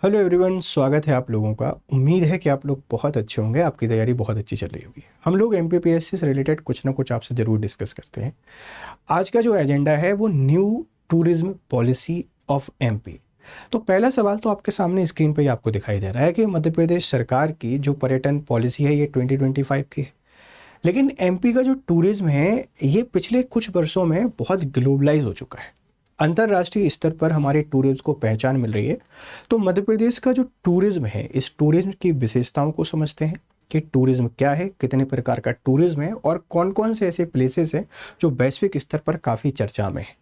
Hello everyone, स्वागत है आप लोगों का। उम्मीद है कि आप लोग बहुत अच्छे होंगे, आपकी तैयारी बहुत अच्छी चल रही होगी। हम लोग एमपीपीएससी से रिलेटेड कुछ ना कुछ आपसे ज़रूर डिस्कस करते हैं। आज का जो एजेंडा है वो new tourism policy of MP. तो पहला सवाल तो आपके सामने स्क्रीन पे ही आपको दिखाई दे रहा है कि मध्य प्रदेश सरकार की जो पर्यटन पॉलिसी है ये 2025 की है। लेकिन एमपी का जो टूरिज्म है ये पिछले कुछ वर्षों में बहुत ग्लोबलाइज हो चुका है। अंतर्राष्ट्रीय स्तर पर हमारे टूरिज्म को पहचान मिल रही है। तो मध्य प्रदेश का जो टूरिज्म है, इस टूरिज्म की विशेषताओं को समझते हैं कि टूरिज्म क्या है, कितने प्रकार का टूरिज्म है और कौन कौन से ऐसे प्लेसेस हैं जो वैश्विक स्तर पर काफ़ी चर्चा में है।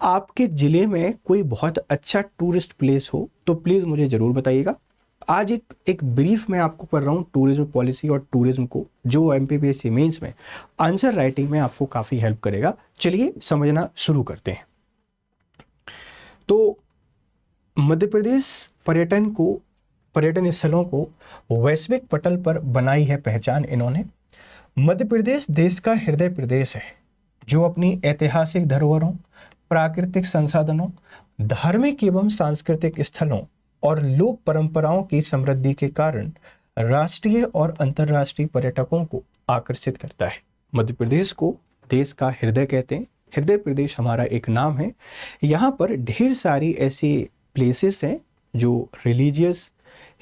आपके ज़िले में कोई बहुत अच्छा टूरिस्ट प्लेस हो तो प्लीज़ मुझे ज़रूर बताइएगा। आज एक ब्रीफ मैं आपको कर रहा हूँ टूरिज्म पॉलिसी और टूरिज्म को, जो एमपीपीएससी मेंस में आंसर राइटिंग में आपको काफ़ी हेल्प करेगा। चलिए समझना शुरू करते हैं। तो मध्य प्रदेश पर्यटन स्थलों को वैश्विक पटल पर बनाई है पहचान इन्होंने। मध्य प्रदेश देश का हृदय प्रदेश है जो अपनी ऐतिहासिक धरोहरों, प्राकृतिक संसाधनों, धार्मिक एवं सांस्कृतिक स्थलों और लोक परंपराओं की समृद्धि के कारण राष्ट्रीय और अंतर्राष्ट्रीय पर्यटकों को आकर्षित करता है। मध्य प्रदेश को देश का हृदय कहते हैं। हृदय प्रदेश हमारा एक नाम है। यहाँ पर ढेर सारी ऐसी प्लेसेस हैं जो religious,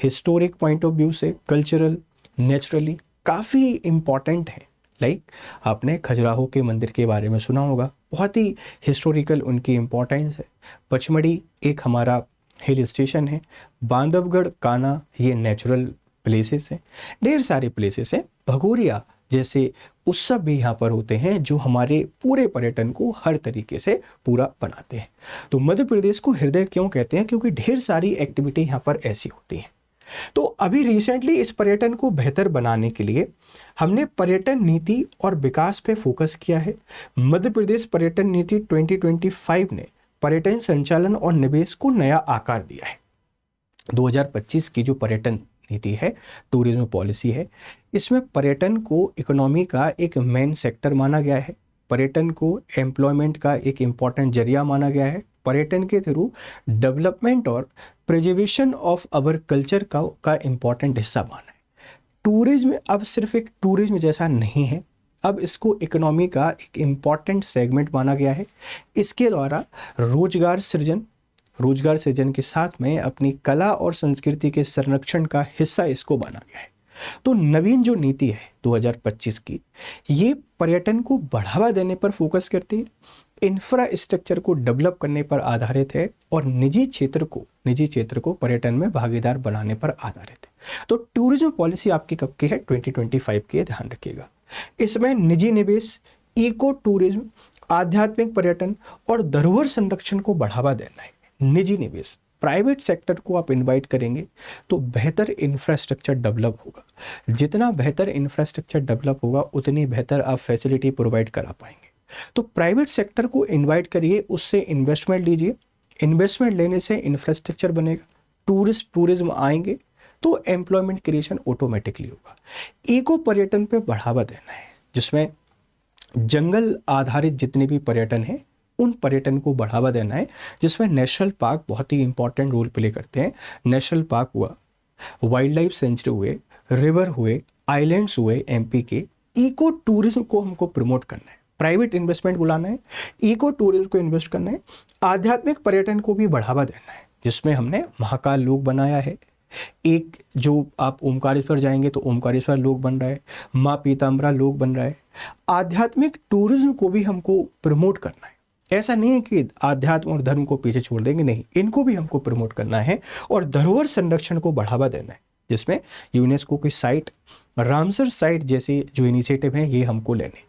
historic point of view से, कल्चरल, नेचुरली काफ़ी इम्पॉर्टेंट है। लाइक आपने खजुराहो के मंदिर के बारे में सुना होगा, बहुत ही हिस्टोरिकल उनकी इम्पोर्टेंस है। पचमढ़ी एक हमारा हिल स्टेशन है। बांधवगढ़, कान्हा ये नेचुरल प्लेसेस हैं। ढेर सारे प्लेसेस हैं। भगोरिया जैसे उत्सव भी यहाँ पर होते हैं जो हमारे पूरे पर्यटन को हर तरीके से पूरा बनाते हैं। तो मध्य प्रदेश को हृदय क्यों कहते हैं? क्योंकि ढेर सारी एक्टिविटी यहाँ पर ऐसी होती हैं। तो अभी रिसेंटली इस पर्यटन को बेहतर बनाने के लिए हमने पर्यटन नीति और विकास पे फोकस किया है। मध्य प्रदेश पर्यटन नीति 2025 ने पर्यटन संचालन और निवेश को नया आकार दिया है। 2025 की जो पर्यटन नीति है, टूरिज्म पॉलिसी है, इसमें पर्यटन को इकोनॉमी का एक मेन सेक्टर माना गया है। पर्यटन को एम्प्लॉयमेंट का एक इम्पॉर्टेंट जरिया माना गया है। पर्यटन के थ्रू डेवलपमेंट और प्रिजर्वेशन ऑफ अवर कल्चर का इम्पॉर्टेंट हिस्सा माना है। टूरिज्म अब सिर्फ एक टूरिज्म जैसा नहीं है, अब इसको इकोनॉमी का एक इम्पॉर्टेंट सेगमेंट माना गया है। इसके द्वारा रोजगार सृजन के साथ में अपनी कला और संस्कृति के संरक्षण का हिस्सा इसको माना गया है। तो नवीन जो नीति है 2025 की, ये पर्यटन को बढ़ावा देने पर फोकस करती है, इंफ्रास्ट्रक्चर को डेवलप करने पर आधारित है और निजी क्षेत्र को पर्यटन में भागीदार बनाने पर आधारित है। तो टूरिज्म पॉलिसी आपकी कब की है? 2025 की है, ध्यान रखिएगा। इसमें निजी निवेश, इको टूरिज्म, आध्यात्मिक पर्यटन और धरोहर संरक्षण को बढ़ावा देना है। निजी निवेश, प्राइवेट सेक्टर को आप इनवाइट करेंगे तो बेहतर इंफ्रास्ट्रक्चर डेवलप होगा। जितना बेहतर इंफ्रास्ट्रक्चर डेवलप होगा उतनी बेहतर आप फैसिलिटी प्रोवाइड करा पाएंगे। तो प्राइवेट सेक्टर को इनवाइट करिए, उससे इन्वेस्टमेंट लीजिए। इन्वेस्टमेंट लेने से इंफ्रास्ट्रक्चर बनेगा, टूरिज्म आएंगे तो एम्प्लॉयमेंट क्रिएशन ऑटोमेटिकली होगा। इको पर्यटन पे बढ़ावा देना है, जिसमें जंगल आधारित जितने भी पर्यटन हैं उन पर्यटन को बढ़ावा देना है, जिसमें नेशनल पार्क बहुत ही इंपॉर्टेंट रोल प्ले करते हैं। नेशनल पार्क हुआ, वाइल्ड लाइफ सेंचुरी हुए, रिवर हुए, आइलैंड्स हुए एमपी के। इको टूरिज्म को हमको प्रमोट करना है, प्राइवेट इन्वेस्टमेंट बुलाना है, इको टूरिज्म को इन्वेस्ट करना है। आध्यात्मिक पर्यटन को भी बढ़ावा देना है, जिसमें हमने महाकाल लोक बनाया है। एक जो आप ओमकारेश्वर जाएंगे तो ओमकारेश्वर लोक बन रहा है, माँ पीताम्बरा लोक बन रहा है। आध्यात्मिक टूरिज्म को भी हमको प्रमोट करना है। ऐसा नहीं है कि आध्यात्म और धर्म को पीछे छोड़ देंगे, नहीं, इनको भी हमको प्रमोट करना है और धरोहर संरक्षण को बढ़ावा देना है, जिसमें यूनेस्को की साइट, रामसर साइट जैसे जो इनिशिएटिव हैं ये हमको लेने।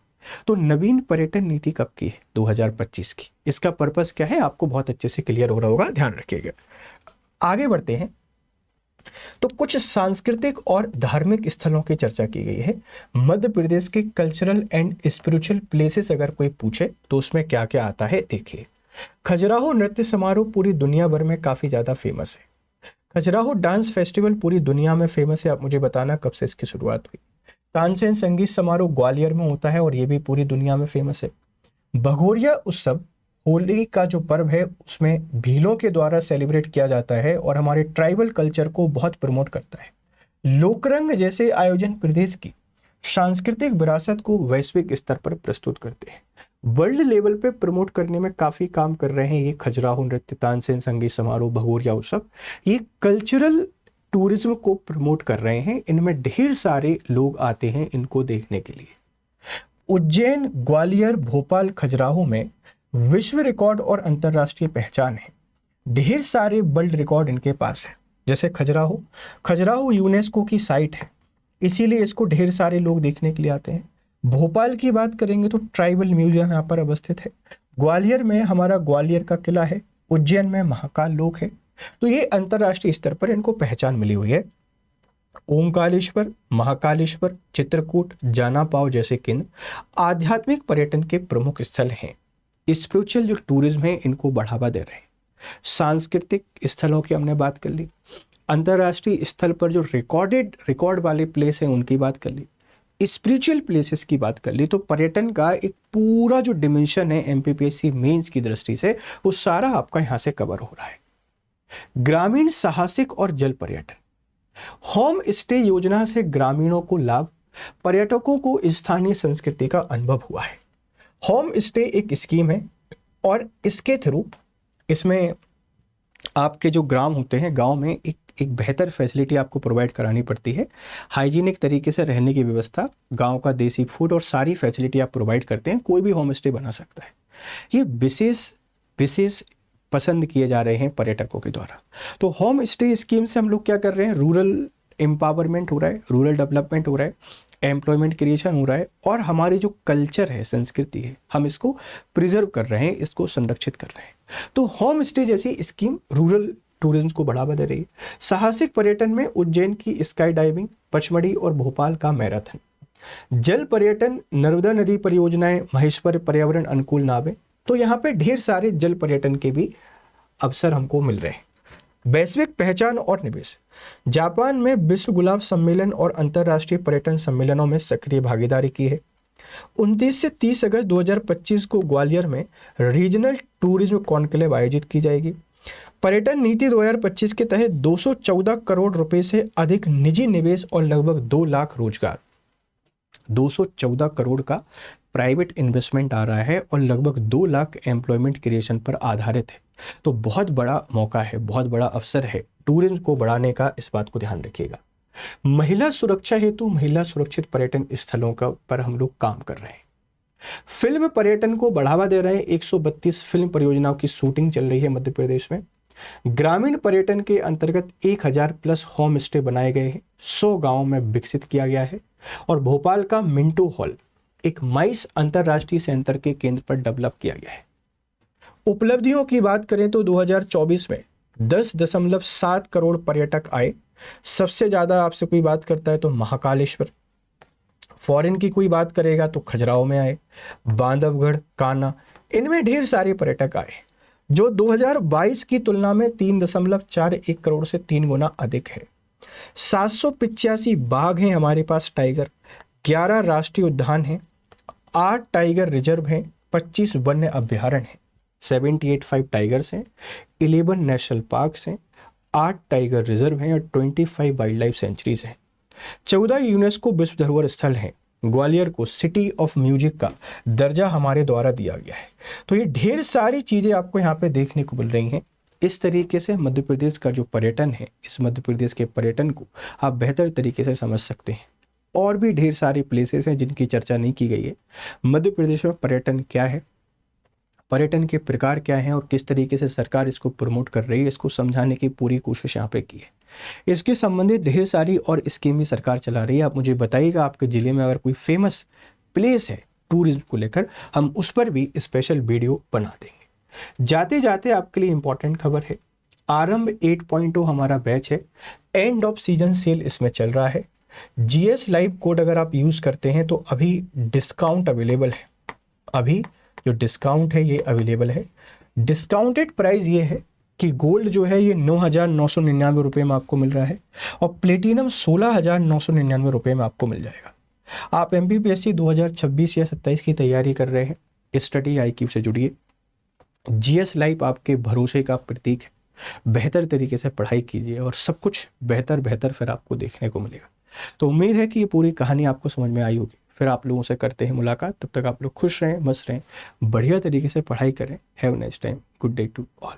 तो नवीन पर्यटन नीति कब की है? 2025 की। इसका पर्पस क्या है आपको बहुत अच्छे से क्लियर हो रहा होगा, ध्यान रखिएगा। आगे बढ़ते हैं तो कुछ सांस्कृतिक और धार्मिक स्थलों की चर्चा की गई है। मध्य प्रदेश के कल्चरल एंड स्पिरिचुअल प्लेसेस अगर कोई पूछे तो उसमें क्या क्या आता है, देखिए। खजुराहो नृत्य समारोह पूरी दुनिया भर में काफी ज्यादा फेमस है। खजुराहो डांस फेस्टिवल पूरी दुनिया में फेमस है। आप मुझे बताना कब से इसकी शुरुआत हुई। तानसेन संगीत समारोह ग्वालियर में होता है और ये भी पूरी दुनिया में फेमस है। भगोरिया उत्सव होली का जो पर्व है उसमें भीलों के द्वारा सेलिब्रेट किया जाता है और हमारे ट्राइबल कल्चर को बहुत प्रमोट करता है। लोकरंग जैसे आयोजन प्रदेश की सांस्कृतिक विरासत को वैश्विक स्तर पर प्रस्तुत करते हैं। वर्ल्ड लेवल पे प्रमोट करने में काफी काम कर रहे हैं ये खजुराहो नृत्य, तानसेन संगीत समारोह, भगोरिया उत्सव, ये कल्चरल टूरिज्म को प्रमोट कर रहे हैं। इनमें ढेर सारे लोग आते हैं इनको देखने के लिए। उज्जैन, ग्वालियर, भोपाल, खजुराहो में विश्व रिकॉर्ड और अंतर्राष्ट्रीय पहचान है। ढेर सारे वर्ल्ड रिकॉर्ड इनके पास है। जैसे खजुराहो यूनेस्को की साइट है, इसीलिए इसको ढेर सारे लोग देखने के लिए आते हैं। भोपाल की बात करेंगे तो ट्राइबल म्यूजियम यहाँ पर अवस्थित है। ग्वालियर में हमारा ग्वालियर का किला है। उज्जैन में महाकाल लोक है। तो ये अंतर्राष्ट्रीय स्तर पर इनको पहचान मिली हुई है। ओमकालेश्वर, महाकालेश्वर, चित्रकूट, जानापाव जैसे केंद्र आध्यात्मिक पर्यटन के प्रमुख स्थल हैं। स्पिरिचुअल जो टूरिज्म है इनको बढ़ावा दे रहे हैं। सांस्कृतिक स्थलों की हमने बात कर ली। अंतर्राष्ट्रीय स्थल पर जो रिकॉर्ड वाले प्लेस हैं उनकी बात कर ली। स्पिरिचुअल प्लेसेस की बात कर ली। तो पर्यटन का एक पूरा जो डिमेंशन है एमपीपीएससी मेंस की दृष्टि से वो सारा आपका यहाँ से कवर हो रहा है। ग्रामीण साहसिक और जल पर्यटन, होम स्टे योजना से ग्रामीणों को लाभ, पर्यटकों को स्थानीय संस्कृति का अनुभव हुआ है। होम स्टे एक स्कीम है और इसके थ्रू इसमें आपके जो ग्राम होते हैं, गांव में एक बेहतर फैसिलिटी आपको प्रोवाइड करानी पड़ती है। हाइजीनिक तरीके से रहने की व्यवस्था, गांव का देसी फूड और सारी फैसिलिटी आप प्रोवाइड करते हैं। कोई भी होम स्टे बना सकता है। ये विशेष पसंद किए जा रहे हैं पर्यटकों के द्वारा। तो होम स्टे स्कीम से हम लोग क्या कर रहे हैं, रूरल एम्पावरमेंट हो रहा है, रूरल डेवलपमेंट हो रहा है, एम्प्लॉयमेंट क्रिएशन हो रहा है और हमारी जो कल्चर है, संस्कृति है, हम इसको प्रिजर्व कर रहे हैं, इसको संरक्षित कर रहे हैं। तो होम स्टे जैसी स्कीम रूरल टूरिज्म को बढ़ावा दे रही है। साहसिक पर्यटन में उज्जैन की स्काई डाइविंग, पचमढ़ी और भोपाल का मैराथन। जल पर्यटन, नर्मदा नदी परियोजनाएं, महेश्वर पर्यावरण अनुकूल नावें। तो यहाँ पे ढेर सारे जल पर्यटन के भी अवसर हमको मिल रहे हैं। वैश्विक पहचान और निवेश, जापान में विश्व गुलाब सम्मेलन और अंतर्राष्ट्रीय पर्यटन सम्मेलनों में सक्रिय भागीदारी की है। 29 से 30 अगस्त 2025 को ग्वालियर में रीजनल टूरिज्म कॉन्क्लेव आयोजित की जाएगी। पर्यटन नीति 2025 के तहत 214 करोड़ रुपए से अधिक निजी निवेश और लगभग 2 लाख रोजगार, 214 करोड़ का प्राइवेट इन्वेस्टमेंट आ रहा है और लगभग 2 लाख एम्प्लॉयमेंट क्रिएशन पर आधारित है। तो बहुत बड़ा मौका है, बहुत बड़ा अवसर है टूरिज्म को बढ़ाने का। इस बात को ध्यान रखिएगा। महिला सुरक्षा हेतु महिला सुरक्षित पर्यटन स्थलों का पर हम लोग काम कर रहे हैं। फिल्म पर्यटन को बढ़ावा दे रहे हैं। 132 फिल्म परियोजनाओं की शूटिंग चल रही है मध्य प्रदेश में। ग्रामीण पर्यटन के अंतर्गत 1000 प्लस होम स्टे बनाए गए हैं, 100 गांवों में विकसित किया गया है। और भोपाल का मिंटो हॉल एक माइस अंतरराष्ट्रीय सेंटर के केंद्र पर डेवलप किया गया है। उपलब्धियों की बात करें तो 2024 में 10.7 करोड़ पर्यटक आए। सबसे ज्यादा आपसे कोई बात करता है तो महाकालेश्वर। फॉरेन की कोई बात करेगा तो खजुराहो में आए, बांधवगढ़, कान्हा, इनमें ढेर सारे पर्यटक आए, जो 2022 की तुलना में 3.41 करोड़ से 3 गुना अधिक है। 785 बाघ हैं हमारे पास, टाइगर, 11 राष्ट्रीय उद्यान हैं, 8 टाइगर रिजर्व हैं, 25 वन्य अभ्यारण्य हैं, 785 टाइगर्स हैं, 11 नेशनल पार्क्स हैं, 8 टाइगर रिजर्व हैं और 25 वाइल्ड लाइफ सेंचुरीज हैं। 14 यूनेस्को विश्व धरोहर स्थल हैं। ग्वालियर को सिटी ऑफ म्यूजिक का दर्जा हमारे द्वारा दिया गया है। तो ये ढेर सारी चीजें आपको यहाँ पे देखने को मिल रही हैं। इस तरीके से मध्य प्रदेश का जो पर्यटन है, इस मध्य प्रदेश के पर्यटन को आप बेहतर तरीके से समझ सकते हैं। और भी ढेर सारे प्लेसेस हैं जिनकी चर्चा नहीं की गई है। मध्य प्रदेश में पर्यटन क्या है, पर्यटन के प्रकार क्या हैं और किस तरीके से सरकार इसको प्रमोट कर रही है, इसको समझाने की पूरी कोशिश यहाँ पे की है। इसके संबंधित ढेर सारी और स्कीमें सरकार चला रही है। आप मुझे बताइएगा आपके ज़िले में अगर कोई फेमस प्लेस है टूरिज्म को लेकर, हम उस पर भी स्पेशल वीडियो बना देंगे। जाते जाते आपके लिए इंपॉर्टेंट खबर है, आरंभ 8.0 हमारा बैच है। एंड ऑफ सीजन सेल इसमें चल रहा है। GS लाइव कोड अगर आप यूज़ करते हैं तो अभी डिस्काउंट अवेलेबल है। अभी जो डिस्काउंट है ये अवेलेबल है। डिस्काउंटेड प्राइस ये है कि गोल्ड जो है ये 9,999 रुपये में आपको मिल रहा है और प्लेटिनम 16,999 रुपये में आपको मिल जाएगा। आप MPPSC 2026 या 27 की तैयारी कर रहे हैं, स्टडी IQ से जुड़िए। जीएस लाइफ आपके भरोसे का प्रतीक है। बेहतर तरीके से पढ़ाई कीजिए और सब कुछ बेहतर बेहतर फिर आपको देखने को मिलेगा। तो उम्मीद है कि ये पूरी कहानी आपको समझ में आई होगी। फिर आप लोगों से करते हैं मुलाकात, तब तक आप लोग खुश रहें, मस्त रहें, बढ़िया तरीके से पढ़ाई करें। Have nice time, good day to all.